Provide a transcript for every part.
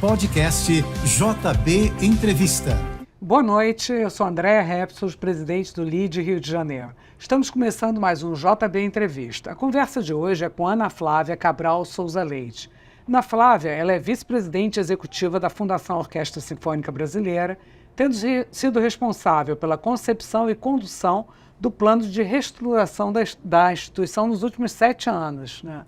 Podcast JB Entrevista. Boa noite, eu sou Andréa Repsos, presidente do LIDE Rio de Janeiro. Estamos começando mais um JB Entrevista. A conversa de hoje é com Ana Flávia Cabral Souza Leite. Ana Flávia, ela é vice-presidente executiva da Fundação Orquestra Sinfônica Brasileira, tendo sido responsável pela concepção e condução do plano de reestruturação da instituição nos últimos 7 anos, né?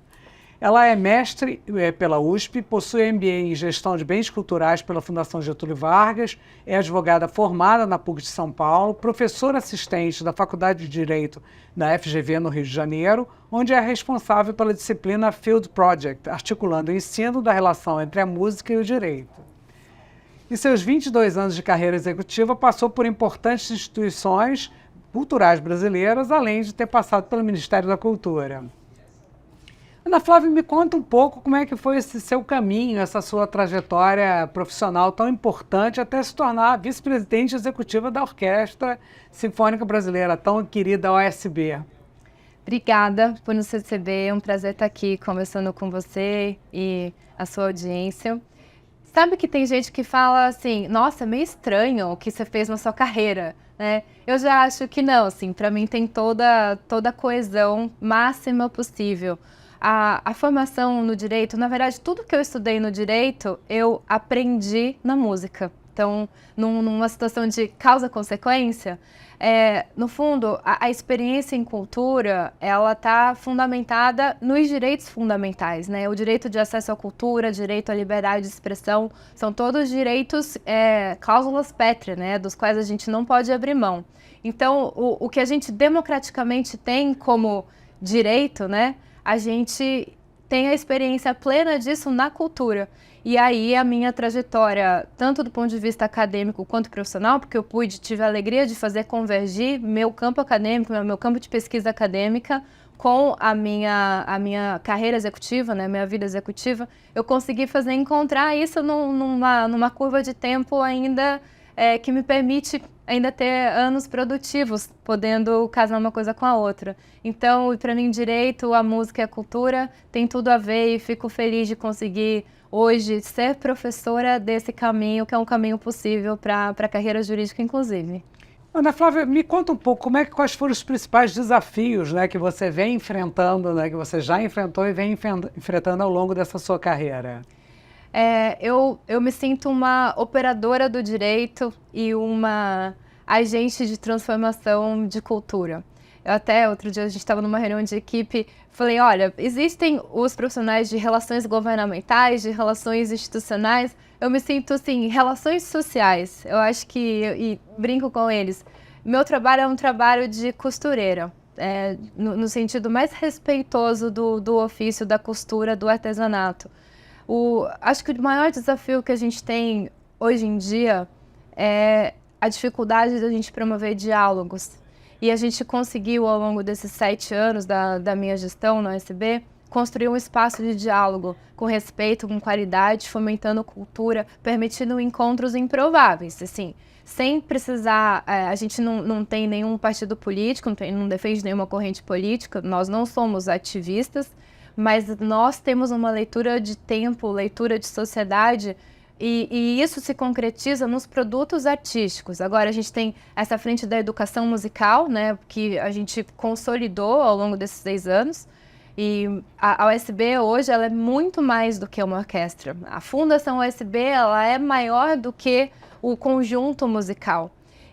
Ela é mestre pela USP, possui MBA em Gestão de Bens Culturais pela Fundação Getúlio Vargas, é advogada formada na PUC de São Paulo, professora assistente da Faculdade de Direito da FGV no Rio de Janeiro, onde é responsável pela disciplina Field Project, articulando o ensino da relação entre a música e o direito. Em seus 22 anos de carreira executiva, passou por importantes instituições culturais brasileiras, além de ter passado pelo Ministério da Cultura. Ana Flávia, me conta um pouco como é que foi esse seu caminho, essa sua trajetória profissional tão importante até se tornar vice-presidente executiva da Orquestra Sinfônica Brasileira, tão querida OSB. Obrigada por nos receber, é um prazer estar aqui conversando com você e a sua audiência. Sabe que tem gente que fala assim, nossa, é meio estranho o que você fez na sua carreira, né? Eu já acho que não, assim, para mim tem toda a coesão máxima possível. A formação no direito, na verdade, tudo que eu estudei no direito, eu aprendi na música. Então, numa situação de causa-consequência, no fundo, a experiência em cultura, ela está fundamentada nos direitos fundamentais, né? O direito de acesso à cultura, direito à liberdade de expressão, são todos direitos, cláusulas pétreas, né? Dos quais a gente não pode abrir mão. Então, o que a gente democraticamente tem como direito, né? A gente tem a experiência plena disso na cultura. E aí a minha trajetória, tanto do ponto de vista acadêmico quanto profissional, porque eu tive a alegria de fazer convergir meu campo acadêmico, meu campo de pesquisa acadêmica com a minha carreira executiva, né, minha vida executiva, eu consegui encontrar isso numa curva de tempo ainda que me permite ainda ter anos produtivos, podendo casar uma coisa com a outra. Então, para mim, direito, a música e a cultura tem tudo a ver e fico feliz de conseguir hoje ser professora desse caminho, que é um caminho possível para a carreira jurídica, inclusive. Ana Flávia, me conta um pouco quais foram os principais desafios, né, que você vem enfrentando, né, que você já enfrentou e vem enfrentando ao longo dessa sua carreira. Eu me sinto uma operadora do direito e uma agente de transformação de cultura. Até outro dia a gente estava numa reunião de equipe, falei, olha, existem os profissionais de relações governamentais, de relações institucionais, eu me sinto assim, relações sociais, eu acho que, e brinco com eles, meu trabalho é um trabalho de costureira, no sentido mais respeitoso do ofício, da costura, do artesanato. Acho que o maior desafio que a gente tem hoje em dia é a dificuldade da gente promover diálogos. E a gente conseguiu, ao longo desses 7 anos da minha gestão na OSB, construir um espaço de diálogo com respeito, com qualidade, fomentando cultura, permitindo encontros improváveis. Assim, sem precisar, a gente não tem nenhum partido político, não defende nenhuma corrente política, nós não somos ativistas, mas nós temos uma leitura de tempo, leitura de sociedade, e isso se concretiza nos produtos artísticos. Agora a gente tem essa frente da educação musical, né, que a gente consolidou ao longo desses 6 anos, e a OSB hoje ela é muito mais do que uma orquestra. A Fundação OSB ela é maior do que o conjunto musical.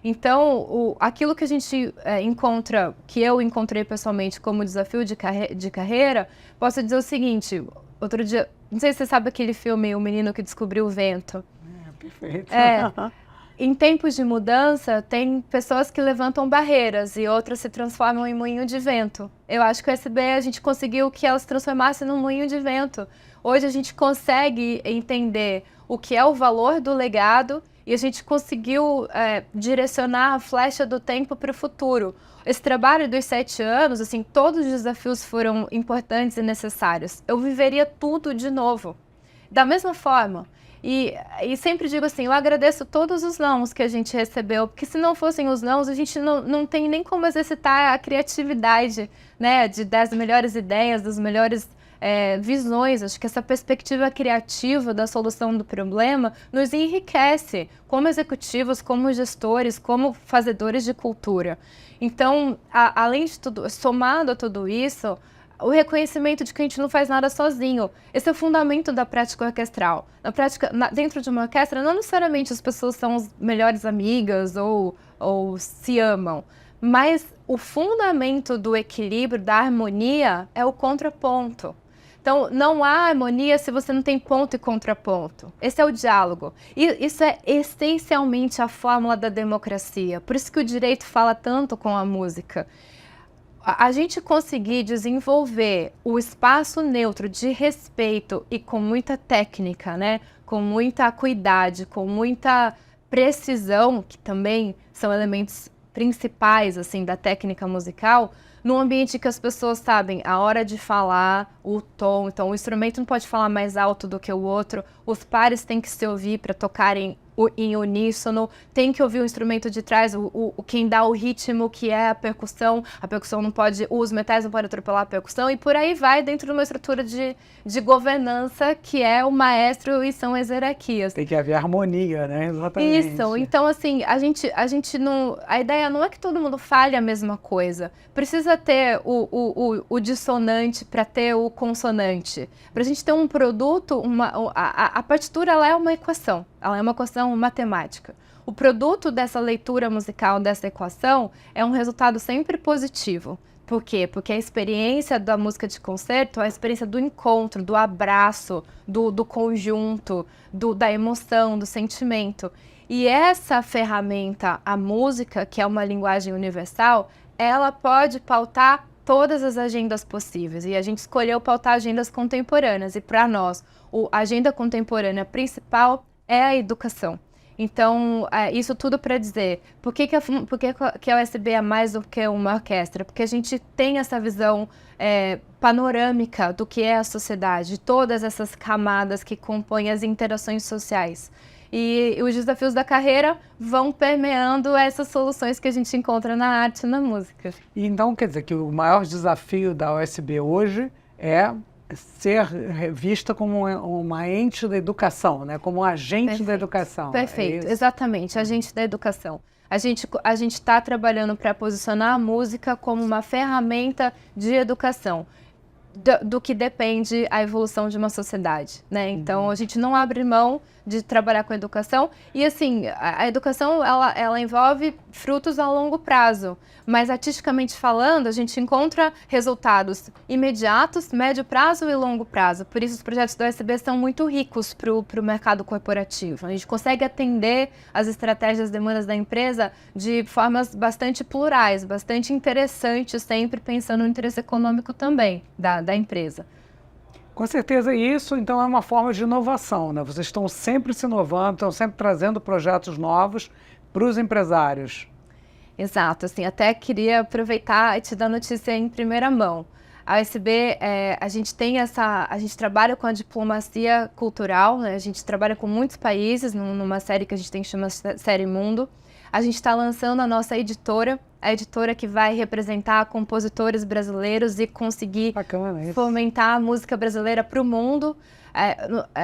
Então, aquilo que a gente encontra, que eu encontrei pessoalmente como desafio de carreira, posso dizer o seguinte, outro dia, não sei se você sabe aquele filme O Menino que Descobriu o Vento. Perfeito. Em tempos de mudança, tem pessoas que levantam barreiras e outras se transformam em moinho de vento. Eu acho que o SB a gente conseguiu que elas se transformassem num moinho de vento. Hoje a gente consegue entender o que é o valor do legado e a gente conseguiu direcionar a flecha do tempo para o futuro. Esse trabalho dos 7 anos, assim, todos os desafios foram importantes e necessários. Eu viveria tudo de novo. Da mesma forma, e sempre digo assim, eu agradeço todos os nãos que a gente recebeu, porque se não fossem os nãos, a gente não tem nem como exercitar a criatividade, né, das melhores ideias, dos melhores visões. Acho que essa perspectiva criativa da solução do problema nos enriquece como executivos, como gestores, como fazedores de cultura. Então, além de tudo, somado a tudo isso, o reconhecimento de que a gente não faz nada sozinho. Esse é o fundamento da prática orquestral. Na prática, dentro de uma orquestra, não necessariamente as pessoas são as melhores amigas ou se amam, mas o fundamento do equilíbrio, da harmonia, é o contraponto. Então, não há harmonia se você não tem ponto e contraponto. Esse é o diálogo. E isso é essencialmente a fórmula da democracia. Por isso que o direito fala tanto com a música. A gente conseguir desenvolver o espaço neutro de respeito e com muita técnica, né? Com muita acuidade, com muita precisão, que também são elementos principais assim, da técnica musical, num ambiente que as pessoas sabem a hora de falar, o tom. Então, o instrumento não pode falar mais alto do que o outro, os pares têm que se ouvir para tocarem em uníssono, tem que ouvir o instrumento de trás, quem dá o ritmo, que é a percussão não pode, os metais não podem atropelar a percussão, e por aí vai dentro de uma estrutura de governança que é o maestro e são as hierarquias. Tem que haver harmonia, né? Exatamente. Isso, então assim, a gente não, a ideia não é que todo mundo fale a mesma coisa, precisa ter o dissonante para ter o consonante, para a gente ter um produto, a partitura ela é uma equação. Ela é uma equação matemática. O produto dessa leitura musical, dessa equação, é um resultado sempre positivo. Por quê? Porque a experiência da música de concerto é a experiência do encontro, do abraço, do conjunto, da emoção, do sentimento. E essa ferramenta, a música, que é uma linguagem universal, ela pode pautar todas as agendas possíveis. E a gente escolheu pautar agendas contemporâneas. E para nós, a agenda contemporânea principal é a educação. Então, isso tudo para dizer, por que a USB é mais do que uma orquestra? Porque a gente tem essa visão panorâmica do que é a sociedade, todas essas camadas que compõem as interações sociais. E os desafios da carreira vão permeando essas soluções que a gente encontra na arte e na música. E então, quer dizer que o maior desafio da USB hoje é ser vista como uma ente da educação, né? Como um agente Perfeito. da educação. Perfeito, exatamente, agente da educação. A gente está trabalhando para posicionar a música como uma ferramenta de educação, do que depende a evolução de uma sociedade, né? Então, a gente não abre mão de trabalhar com a educação. E, assim, a educação, ela envolve frutos a longo prazo. Mas, artisticamente falando, a gente encontra resultados imediatos, médio prazo e longo prazo. Por isso, os projetos da USB são muito ricos para o mercado corporativo. A gente consegue atender as estratégias, as demandas da empresa de formas bastante plurais, bastante interessantes, sempre pensando no interesse econômico também da empresa. Com certeza isso, então, é uma forma de inovação, né? Vocês estão sempre se inovando, estão sempre trazendo projetos novos para os empresários. Exato, assim, até queria aproveitar e te dar notícia em primeira mão. A USB, a gente trabalha com a diplomacia cultural, né? A gente trabalha com muitos países, numa série que a gente tem que chama Série Mundo. A gente está lançando a nossa editora, a editora que vai representar compositores brasileiros e conseguir fomentar a música brasileira para o mundo.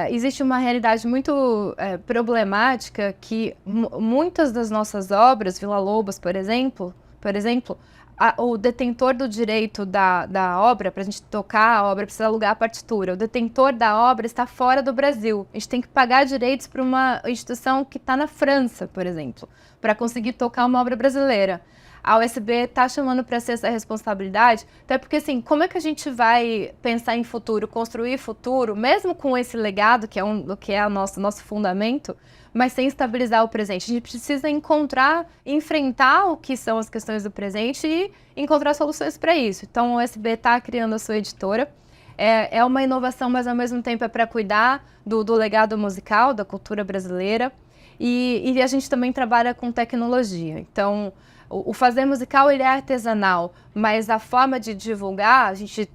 Existe uma realidade muito problemática que muitas das nossas obras, Vila Lobos, por exemplo, o detentor do direito da obra, para a gente tocar a obra, precisa alugar a partitura. O detentor da obra está fora do Brasil. A gente tem que pagar direitos para uma instituição que está na França, por exemplo, para conseguir tocar uma obra brasileira. A USB está chamando para ser essa responsabilidade, até porque, assim, como é que a gente vai pensar em futuro, construir futuro, mesmo com esse legado, que é o nosso fundamento, mas sem estabilizar o presente? A gente precisa enfrentar o que são as questões do presente e encontrar soluções para isso. Então, a USB está criando a sua editora. É uma inovação, mas ao mesmo tempo é para cuidar do legado musical, da cultura brasileira. E a gente também trabalha com tecnologia. Então, o fazer musical ele é artesanal, mas a forma de divulgar, a gente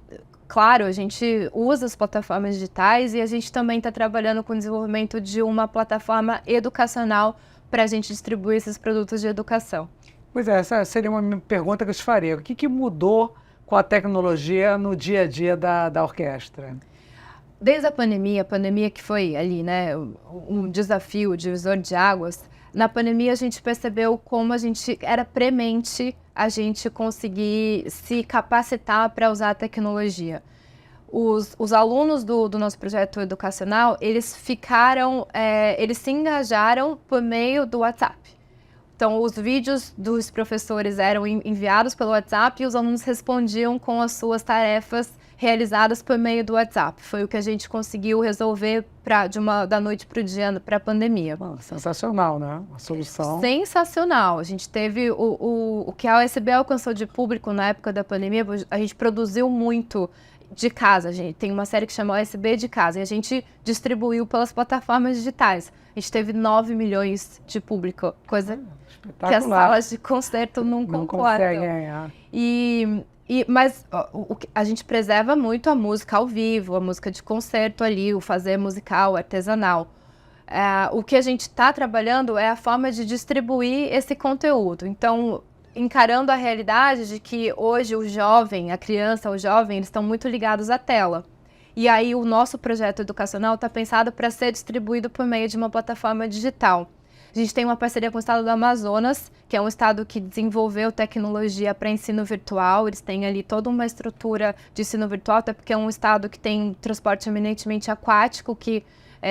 usa as plataformas digitais e a gente também está trabalhando com o desenvolvimento de uma plataforma educacional para a gente distribuir esses produtos de educação. Pois é, essa seria uma pergunta que eu te faria. O que mudou com a tecnologia no dia a dia da orquestra? Desde a pandemia que foi ali, né, um desafio, divisor de águas, na pandemia a gente percebeu como a gente era premente a gente conseguir se capacitar para usar a tecnologia. Os alunos do nosso projeto educacional, eles se engajaram por meio do WhatsApp. Então, os vídeos dos professores eram enviados pelo WhatsApp e os alunos respondiam com as suas tarefas realizadas por meio do WhatsApp. Foi o que a gente conseguiu resolver da noite para o dia, para a pandemia. Sensacional, né? A solução. Sensacional. A gente teve o que a USB alcançou de público na época da pandemia, a gente produziu muito de casa. A gente tem uma série que chama USB de casa e a gente distribuiu pelas plataformas digitais. A gente teve 9 milhões de público, coisa que as salas de concerto não comportam. Mas a gente preserva muito a música ao vivo, a música de concerto ali, o fazer musical, artesanal. O que a gente está trabalhando é a forma de distribuir esse conteúdo. Então, encarando a realidade de que hoje o jovem, a criança, o jovem, eles estão muito ligados à tela. E aí o nosso projeto educacional está pensado para ser distribuído por meio de uma plataforma digital. A gente tem uma parceria com o estado do Amazonas, que é um estado que desenvolveu tecnologia para ensino virtual. Eles têm ali toda uma estrutura de ensino virtual, até porque é um estado que tem transporte eminentemente aquático, que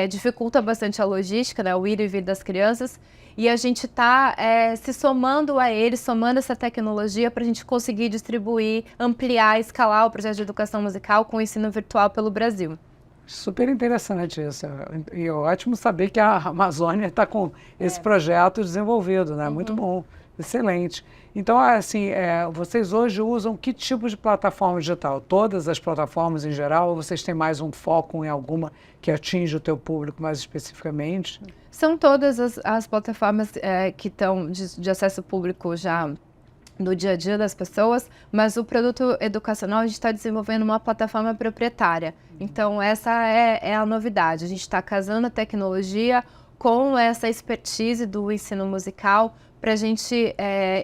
dificulta bastante a logística, né, o ir e vir das crianças. E a gente está se somando a eles, somando essa tecnologia para a gente conseguir distribuir, ampliar, escalar o projeto de educação musical com o ensino virtual pelo Brasil. Super interessante isso. E é ótimo saber que a Amazônia está com esse projeto desenvolvido, né? Muito bom, excelente. Então, assim, vocês hoje usam que tipo de plataforma digital? Todas as plataformas em geral, ou vocês têm mais um foco em alguma que atinge o teu público mais especificamente? São todas as plataformas que estão de acesso público já no dia a dia das pessoas, mas o produto educacional a gente está desenvolvendo uma plataforma proprietária. Então essa é a novidade, a gente está casando a tecnologia com essa expertise do ensino musical para a gente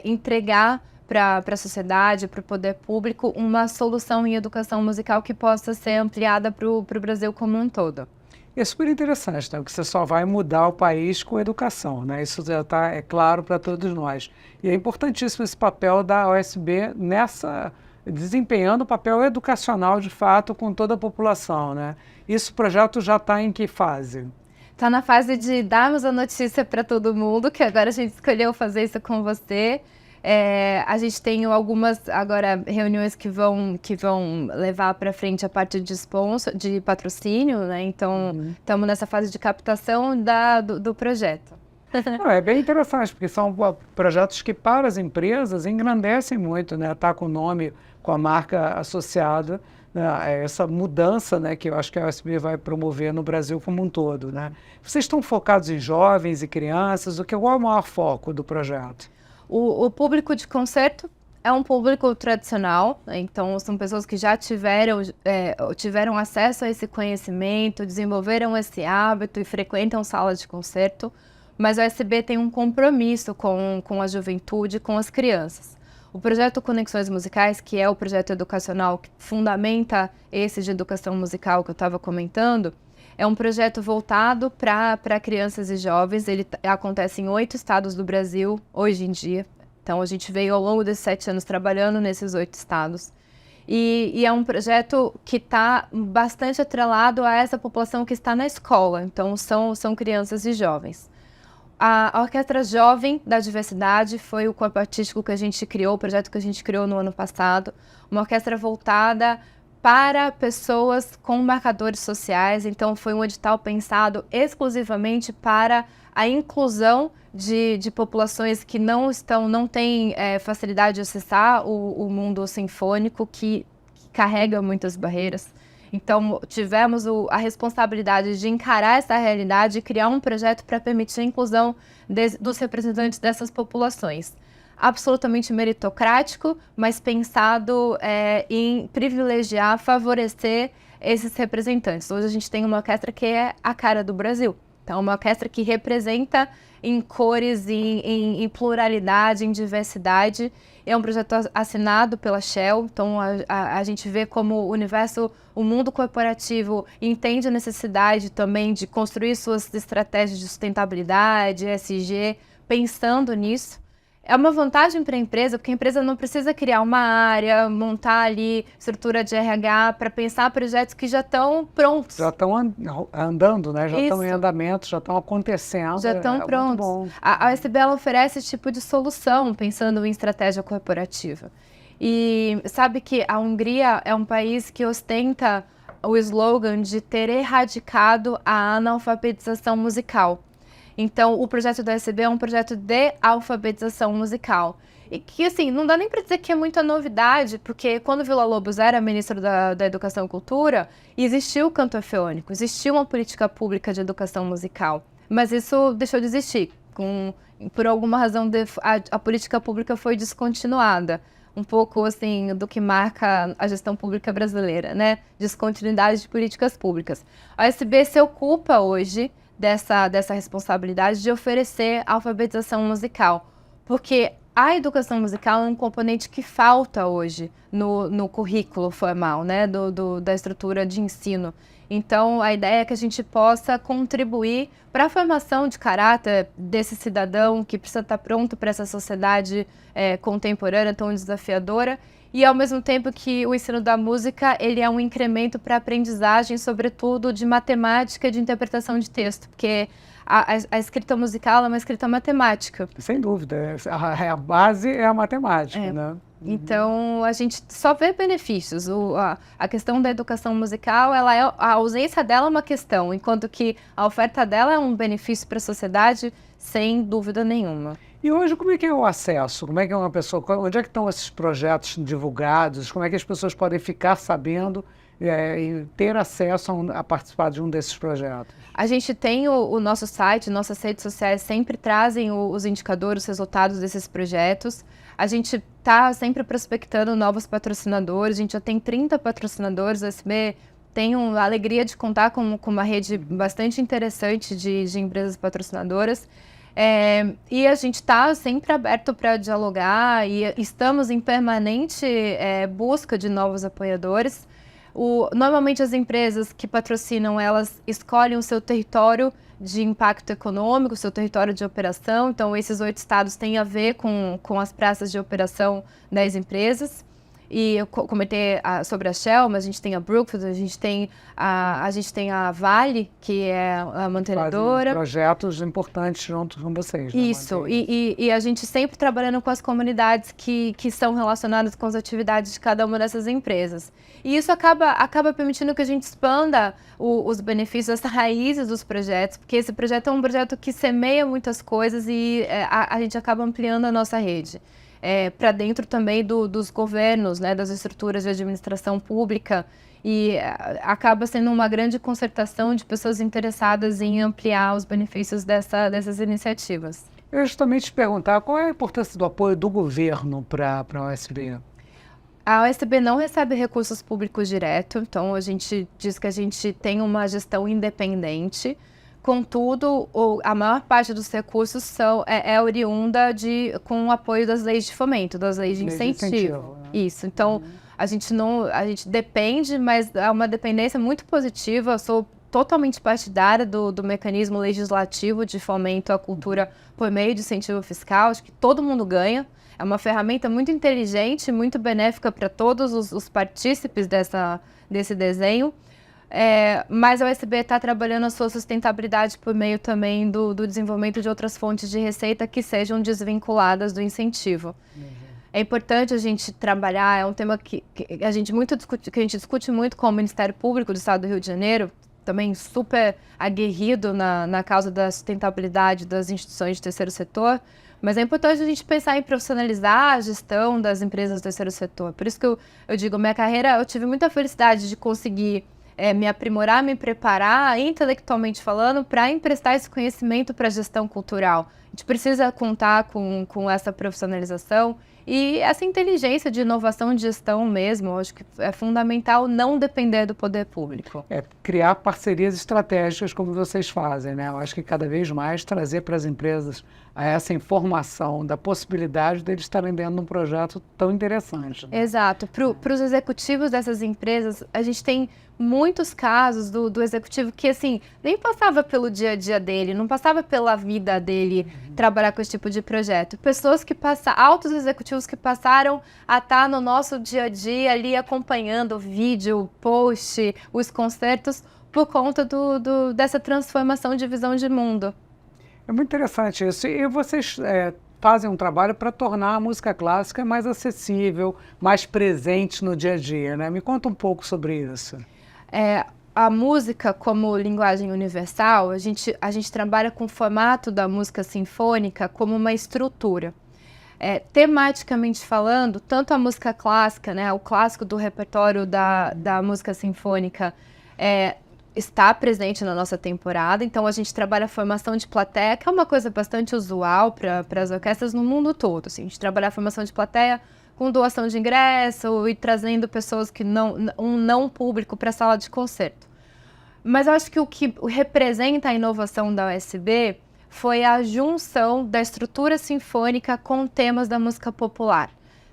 entregar para a sociedade, para o poder público, uma solução em educação musical que possa ser ampliada para o Brasil como um todo. É super interessante, né? Porque você só vai mudar o país com educação, né? Isso já é claro para todos nós. E é importantíssimo esse papel da USB desempenhando o papel educacional de fato com toda a população, né? O projeto já está em que fase? Está na fase de darmos a notícia para todo mundo, que agora a gente escolheu fazer isso com você. A gente tem algumas agora reuniões que vão levar para frente a parte de patrocínio, né? Então estamos nessa fase de captação do projeto. É bem interessante, porque são projetos que para as empresas engrandecem muito, né? Tá com o nome, com a marca associada, né? Essa mudança, né, que eu acho que a USB vai promover no Brasil como um todo, né? Vocês estão focados em jovens e crianças, qual é o maior foco do projeto? O público de concerto é um público tradicional, né? Então são pessoas que já tiveram acesso a esse conhecimento, desenvolveram esse hábito e frequentam salas de concerto, mas a USB tem um compromisso com a juventude, com as crianças. O projeto Conexões Musicais, que é o projeto educacional que fundamenta esse de educação musical que eu estava comentando, é um projeto voltado para crianças e jovens. Ele acontece em 8 estados do Brasil, hoje em dia. Então, a gente veio ao longo desses 7 anos trabalhando nesses 8 estados. E é um projeto que está bastante atrelado a essa população que está na escola. Então, são crianças e jovens. A Orquestra Jovem da Diversidade foi o corpo artístico que a gente criou, o projeto que a gente criou no ano passado. Uma orquestra voltada para pessoas com marcadores sociais, então foi um edital pensado exclusivamente para a inclusão de populações que não têm facilidade de acessar o mundo sinfônico, que carrega muitas barreiras. Então tivemos a responsabilidade de encarar essa realidade e criar um projeto para permitir a inclusão dos representantes dessas populações. Absolutamente meritocrático, mas pensado em privilegiar, favorecer esses representantes. Hoje a gente tem uma orquestra que é a cara do Brasil. Então, uma orquestra que representa em cores, em pluralidade, em diversidade, é um projeto assinado pela Shell, então a gente vê como o universo, o mundo corporativo entende a necessidade também de construir suas estratégias de sustentabilidade, ESG, pensando nisso. É uma vantagem para a empresa, porque a empresa não precisa criar uma área, montar ali estrutura de RH para pensar projetos que já estão prontos. Já estão andando, né? Já estão em andamento, já estão acontecendo. Já estão prontos. A OSB ela oferece esse tipo de solução, pensando em estratégia corporativa. E sabe que a Hungria é um país que ostenta o slogan de ter erradicado a analfabetização musical. Então, o projeto da OSB é um projeto de alfabetização musical. E que, assim, não dá nem para dizer que é muita novidade, porque quando o Villa-Lobos era ministro da Educação e Cultura, existiu o canto orfeônico, existiu uma política pública de educação musical. Mas isso deixou de existir. Por alguma razão, a política pública foi descontinuada. Um pouco, assim, do que marca a gestão pública brasileira, né? Descontinuidade de políticas públicas. A OSB se ocupa hoje dessa responsabilidade de oferecer alfabetização musical, porque a educação musical é um componente que falta hoje no currículo formal, né, da estrutura de ensino. Então, a ideia é que a gente possa contribuir para a formação de caráter desse cidadão que precisa estar pronto para essa sociedade contemporânea tão desafiadora, e ao mesmo tempo que o ensino da música ele é um incremento para a aprendizagem, sobretudo de matemática e de interpretação de texto, porque a escrita musical é uma escrita matemática. Sem dúvida, a base é a matemática, né? Então, a gente só vê benefícios. A questão da educação musical, a ausência dela é uma questão, enquanto que a oferta dela é um benefício para a sociedade, sem dúvida nenhuma. E hoje, como é que é o acesso? Como é que é uma pessoa, onde é que estão esses projetos divulgados? Como é que as pessoas podem ficar sabendo e ter acesso a participar de um desses projetos? A gente tem o nosso site, nossas redes sociais sempre trazem os indicadores, os resultados desses projetos. A gente está sempre prospectando novos patrocinadores, a gente já tem 30 patrocinadores, o SB tem a alegria de contar com uma rede bastante interessante de empresas patrocinadoras. E a gente está sempre aberto para dialogar e estamos em permanente busca de novos apoiadores. Normalmente as empresas que patrocinam, elas escolhem o seu território de impacto econômico, o seu território de operação. Então, esses 8 estados têm a ver com as praças de operação das empresas. E eu comentei sobre a Shell, mas a gente tem a Brookfield, a gente tem a Vale, que é a mantenedora. Fazem projetos importantes junto com vocês. Isso, e a gente sempre trabalhando com as comunidades que são relacionadas com as atividades de cada uma dessas empresas. E isso acaba permitindo que a gente expanda os benefícios, as raízes dos projetos, porque esse projeto é um projeto que semeia muitas coisas e a gente acaba ampliando a nossa rede. Para dentro também dos governos, né, das estruturas de administração pública, e acaba sendo uma grande concertação de pessoas interessadas em ampliar os benefícios dessas iniciativas. Eu ia justamente te perguntar qual é a importância do apoio do governo para a OSB? A OSB não recebe recursos públicos direto, então a gente diz que a gente tem uma gestão independente. Contudo, a maior parte dos recursos é oriunda com o apoio das leis de fomento, das leis de incentivo. Né? Isso. Então, a gente depende, mas é uma dependência muito positiva. Eu sou totalmente partidária do mecanismo legislativo de fomento à cultura por meio de incentivo fiscal. Acho que todo mundo ganha. É uma ferramenta muito inteligente, muito benéfica para todos os partícipes desse desenho. Mas a OSB está trabalhando a sua sustentabilidade por meio também do desenvolvimento de outras fontes de receita que sejam desvinculadas do incentivo. É importante a gente trabalhar, é um tema que a gente discute muito com o Ministério Público do Estado do Rio de Janeiro, também super aguerrido na causa da sustentabilidade das instituições de terceiro setor, mas é importante a gente pensar em profissionalizar a gestão das empresas do terceiro setor. Por isso que eu digo, minha carreira, eu tive muita felicidade de conseguir me aprimorar, me preparar, intelectualmente falando, para emprestar esse conhecimento para a gestão cultural. A gente precisa contar com essa profissionalização E essa inteligência de inovação e de gestão mesmo, eu acho que é fundamental não depender do poder público. É criar parcerias estratégicas como vocês fazem, né? Eu acho que cada vez mais trazer para as empresas essa informação da possibilidade deles estarem dentro de um projeto tão interessante. Né? Exato. Para os executivos dessas empresas, a gente tem muitos casos do executivo que, assim, nem passava pelo dia a dia dele, não passava pela vida dele trabalhar com esse tipo de projeto. Pessoas que altos executivos que passaram a estar no nosso dia a dia ali acompanhando o vídeo, post, os concertos, por conta dessa transformação de visão de mundo. É muito interessante isso. E vocês fazem um trabalho para tornar a música clássica mais acessível, mais presente no dia a dia, né? Me conta um pouco sobre isso. A música como linguagem universal, a gente trabalha com o formato da música sinfônica como uma estrutura. Tematicamente falando, tanto a música clássica, né, o clássico do repertório da música sinfônica, está presente na nossa temporada, então a gente trabalha a formação de plateia, que é uma coisa bastante usual para as orquestras no mundo todo. Assim, a gente trabalha a formação de plateia com doação de ingresso e trazendo pessoas que não público para a sala de concerto. Mas eu acho que o que representa a inovação da USB foi a junção da estrutura sinfônica com temas da música popular.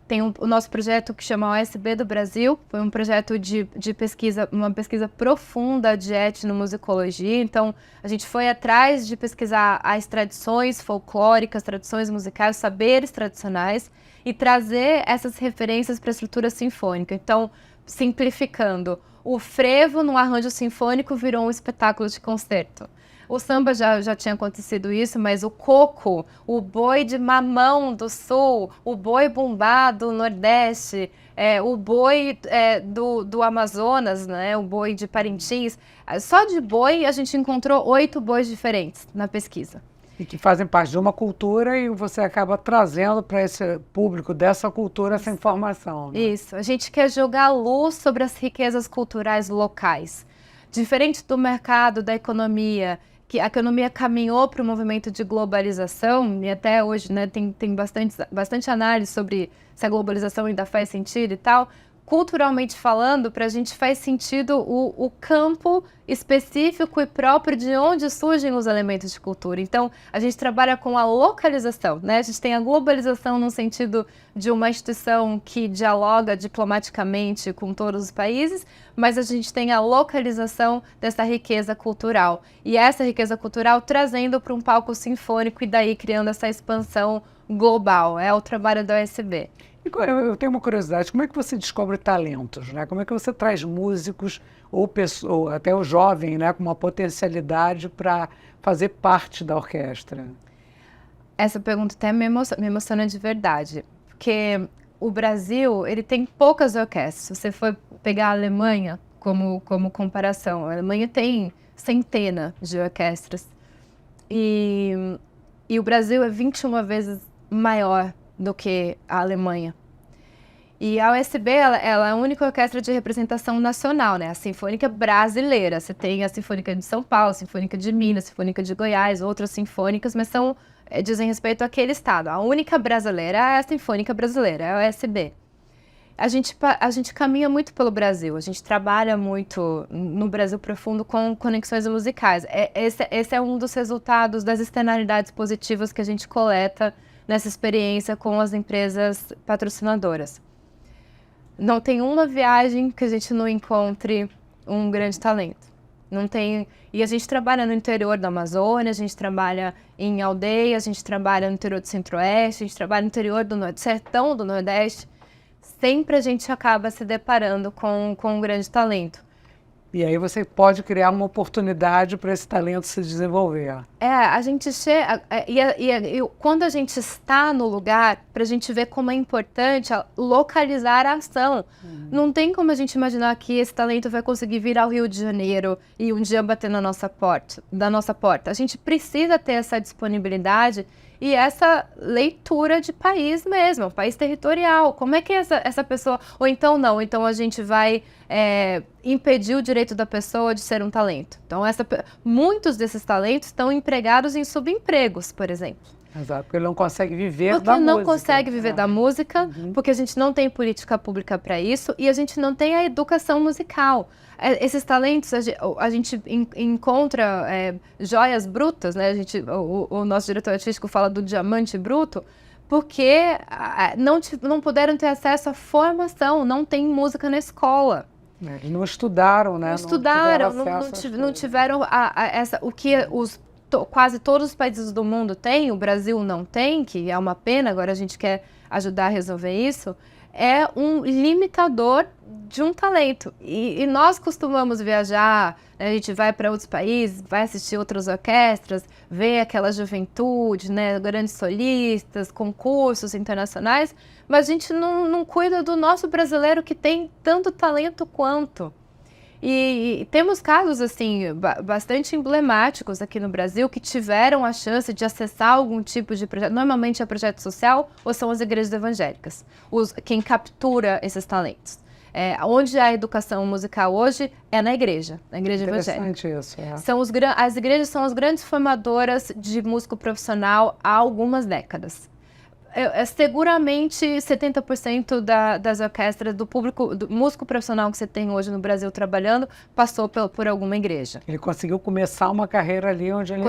Tem o nosso projeto que chama OSB do Brasil, foi um projeto de pesquisa, uma pesquisa profunda de etnomusicologia. Então, a gente foi atrás de pesquisar as tradições folclóricas, tradições musicais, saberes tradicionais e trazer essas referências para a estrutura sinfônica. Então, simplificando, o frevo no arranjo sinfônico virou um espetáculo de concerto. O samba já tinha acontecido isso, mas o coco, o boi de mamão do sul, o boi bumbá do nordeste, o boi do Amazonas, né, o boi de Parintins, só de boi a gente encontrou 8 bois diferentes na pesquisa. E que fazem parte de uma cultura e você acaba trazendo para esse público dessa cultura essa informação. Né? Isso, a gente quer jogar luz sobre as riquezas culturais locais. Diferente do mercado, da economia, que a economia caminhou para o movimento de globalização, e até hoje, né, tem bastante análise sobre se a globalização ainda faz sentido e tal. Culturalmente falando, para a gente faz sentido o campo específico e próprio de onde surgem os elementos de cultura. Então, a gente trabalha com a localização, né? A gente tem a globalização no sentido de uma instituição que dialoga diplomaticamente com todos os países, mas a gente tem a localização dessa riqueza cultural. E essa riqueza cultural trazendo para um palco sinfônico e daí criando essa expansão global. É o trabalho da OSB. Eu tenho uma curiosidade, como é que você descobre talentos, né? Como é que você traz músicos ou até o jovem, né, com uma potencialidade para fazer parte da orquestra? Essa pergunta até me emociona de verdade, porque o Brasil, ele tem poucas orquestras. Se você for pegar a Alemanha como comparação, a Alemanha tem centenas de orquestras e o Brasil é 21 vezes maior do que a Alemanha. E a USB, ela é a única orquestra de representação nacional, né? A Sinfônica Brasileira. Você tem a Sinfônica de São Paulo, a Sinfônica de Minas, a Sinfônica de Goiás, outras sinfônicas, mas dizem respeito àquele estado. A única brasileira é a Sinfônica Brasileira, é a USB. A gente caminha muito pelo Brasil, a gente trabalha muito no Brasil profundo com conexões musicais. Esse é um dos resultados das externalidades positivas que a gente coleta nessa experiência com as empresas patrocinadoras. Não tem uma viagem que a gente não encontre um grande talento. Não tem. E a gente trabalha no interior da Amazônia, a gente trabalha em aldeias, a gente trabalha no interior do Centro-Oeste, a gente trabalha no interior do sertão do Nordeste. Sempre a gente acaba se deparando com um grande talento. E aí você pode criar uma oportunidade para esse talento se desenvolver. A gente chega... quando a gente está no lugar, para a gente ver como é importante localizar a ação. Não tem como a gente imaginar que esse talento vai conseguir vir ao Rio de Janeiro e um dia bater na nossa porta. A gente precisa ter essa disponibilidade e essa leitura de país mesmo, país territorial. Como é que essa pessoa... Ou então não, então a gente vai impedir o direito da pessoa de ser um talento. Então muitos desses talentos estão empregados em subempregos, por exemplo. Exato, porque ele não consegue viver Porque da música. não consegue viver da música, porque a gente não tem política pública para isso e a gente não tem a educação musical. Esses talentos, a gente encontra joias brutas, né? O nosso diretor artístico fala do diamante bruto, porque não puderam ter acesso à formação, não tem música na escola. Eles não estudaram, né? Não estudaram, não tiveram o que quase todos os países do mundo têm, o Brasil não tem, que é uma pena, agora a gente quer ajudar a resolver isso, é um limitador de um talento. E nós costumamos viajar, né, a gente vai para outros países, vai assistir outras orquestras, vê aquela juventude, né, grandes solistas, concursos internacionais, mas a gente não cuida do nosso brasileiro que tem tanto talento quanto. E temos casos assim bastante emblemáticos aqui no Brasil que tiveram a chance de acessar algum tipo de projeto. Normalmente é projeto social ou são as igrejas evangélicas, quem captura esses talentos. Onde a educação musical hoje é na igreja evangélica. Interessante isso. As igrejas são as grandes formadoras de músico profissional há algumas décadas. Seguramente 70% das orquestras do público, do músico profissional que você tem hoje no Brasil trabalhando, passou por alguma igreja. Ele conseguiu começar uma carreira ali onde ele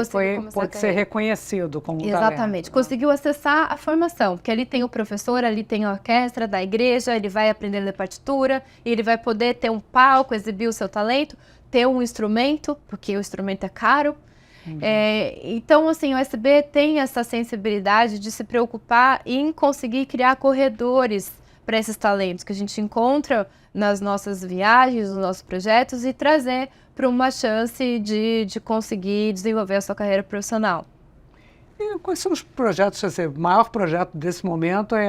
pôde ser reconhecido como talento. Exatamente, conseguiu acessar a formação, porque ali tem o professor, ali tem a orquestra da igreja, ele vai aprender a ler partitura, e ele vai poder ter um palco, exibir o seu talento, ter um instrumento, porque o instrumento é caro. Então, assim, o SB tem essa sensibilidade de se preocupar em conseguir criar corredores para esses talentos que a gente encontra nas nossas viagens, nos nossos projetos e trazer para uma chance de conseguir desenvolver a sua carreira profissional. E quais são os projetos? O maior projeto desse momento é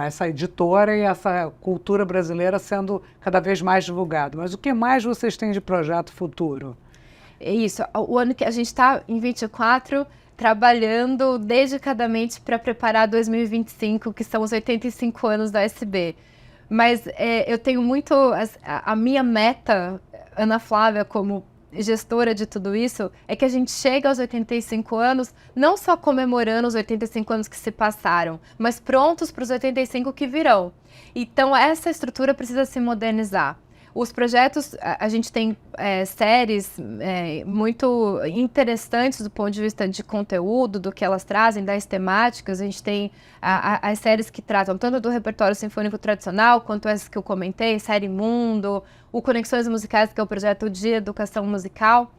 essa editora e essa cultura brasileira sendo cada vez mais divulgada. Mas o que mais vocês têm de projeto futuro? É isso, o ano que a gente está em 24, trabalhando dedicadamente para preparar 2025, que são os 85 anos da SB. Mas eu tenho muito, a minha meta, Ana Flávia, como gestora de tudo isso, é que a gente chegue aos 85 anos, não só comemorando os 85 anos que se passaram, mas prontos para os 85 que virão. Então, essa estrutura precisa se modernizar. Os projetos, a gente tem séries muito interessantes do ponto de vista de conteúdo, do que elas trazem, das temáticas. A gente tem as séries que tratam tanto do repertório sinfônico tradicional, quanto essas que eu comentei, Série Mundo, o Conexões Musicais, que é o projeto de educação musical.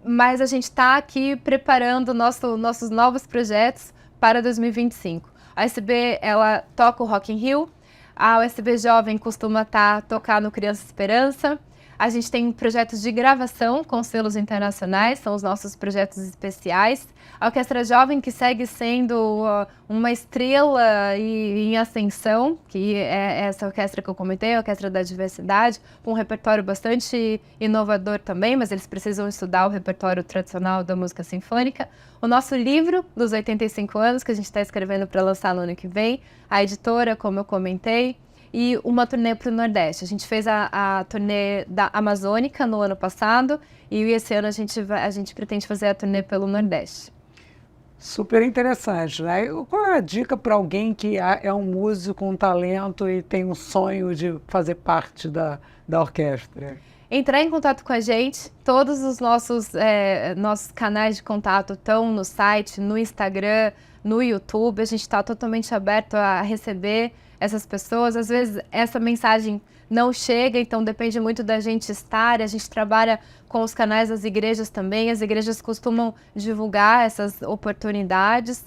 Mas a gente está aqui preparando nossos novos projetos para 2025. A SB, ela toca o Rock in Rio. A USB Jovem costuma tocar no Criança Esperança. A gente tem projetos de gravação com selos internacionais, são os nossos projetos especiais. A Orquestra Jovem, que segue sendo uma estrela em ascensão, que é essa orquestra que eu comentei, a Orquestra da Diversidade, com um repertório bastante inovador também, mas eles precisam estudar o repertório tradicional da música sinfônica. O nosso livro dos 85 anos, que a gente está escrevendo para lançar no ano que vem, a editora, como eu comentei, e uma turnê para o Nordeste. A gente fez a turnê da Amazônica no ano passado e esse ano a gente pretende fazer a turnê pelo Nordeste. Super interessante, né? Qual é a dica para alguém que é um músico, um talento e tem um sonho de fazer parte da orquestra? Entrar em contato com a gente, todos os nossos canais de contato estão no site, no Instagram, no YouTube, a gente está totalmente aberto a receber essas pessoas. Às vezes essa mensagem não chega, então depende muito da gente estar. A gente trabalha com os canais das igrejas também, as igrejas costumam divulgar essas oportunidades.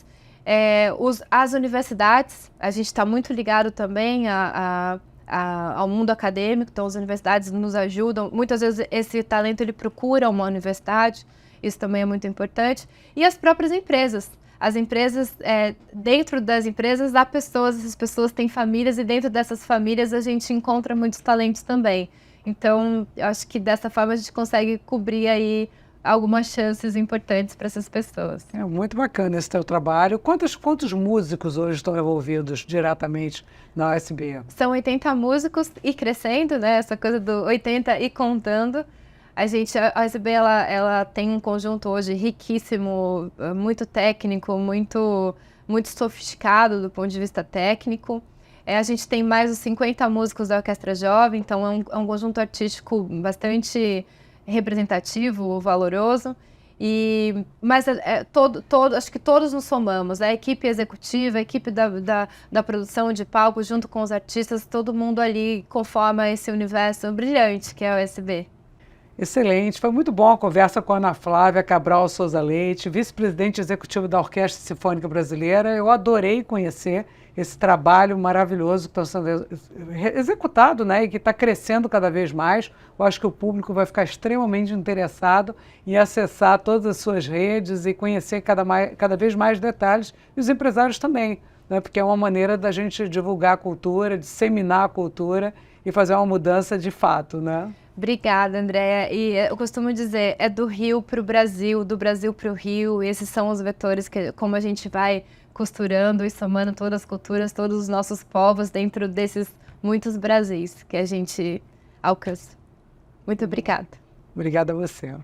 As universidades, a gente está muito ligado também ao mundo acadêmico, então as universidades nos ajudam. Muitas vezes esse talento ele procura uma universidade, isso também é muito importante. E as próprias empresas. As empresas, dentro das empresas há pessoas, essas pessoas têm famílias e dentro dessas famílias a gente encontra muitos talentos também. Então, eu acho que dessa forma a gente consegue cobrir aí algumas chances importantes para essas pessoas. É muito bacana esse teu trabalho. Quantos músicos hoje estão envolvidos diretamente na USB? São 80 músicos e crescendo, né? Essa coisa do 80 e contando. A SB ela tem um conjunto hoje riquíssimo, muito técnico, muito sofisticado do ponto de vista técnico. A gente tem mais de 50 músicos da Orquestra Jovem, então é um conjunto artístico bastante representativo, valoroso. Mas acho que todos nos somamos, a equipe executiva, a equipe da produção de palco, junto com os artistas, todo mundo ali conforma esse universo brilhante que é o SB. Excelente, foi muito bom a conversa com a Ana Flávia Cabral Souza Leite, vice-presidente executiva da Orquestra Sinfônica Brasileira. Eu adorei conhecer esse trabalho maravilhoso que está sendo executado, né, e que está crescendo cada vez mais. Eu acho que o público vai ficar extremamente interessado em acessar todas as suas redes e conhecer cada vez mais detalhes, e os empresários também, né, porque é uma maneira da gente divulgar a cultura, disseminar a cultura e fazer uma mudança de fato, né? Obrigada, Andréa. E eu costumo dizer, é do Rio para o Brasil, do Brasil para o Rio. E esses são os vetores que, como a gente vai costurando e somando todas as culturas, todos os nossos povos dentro desses muitos Brasis que a gente alcança. Muito obrigada. Obrigada a você.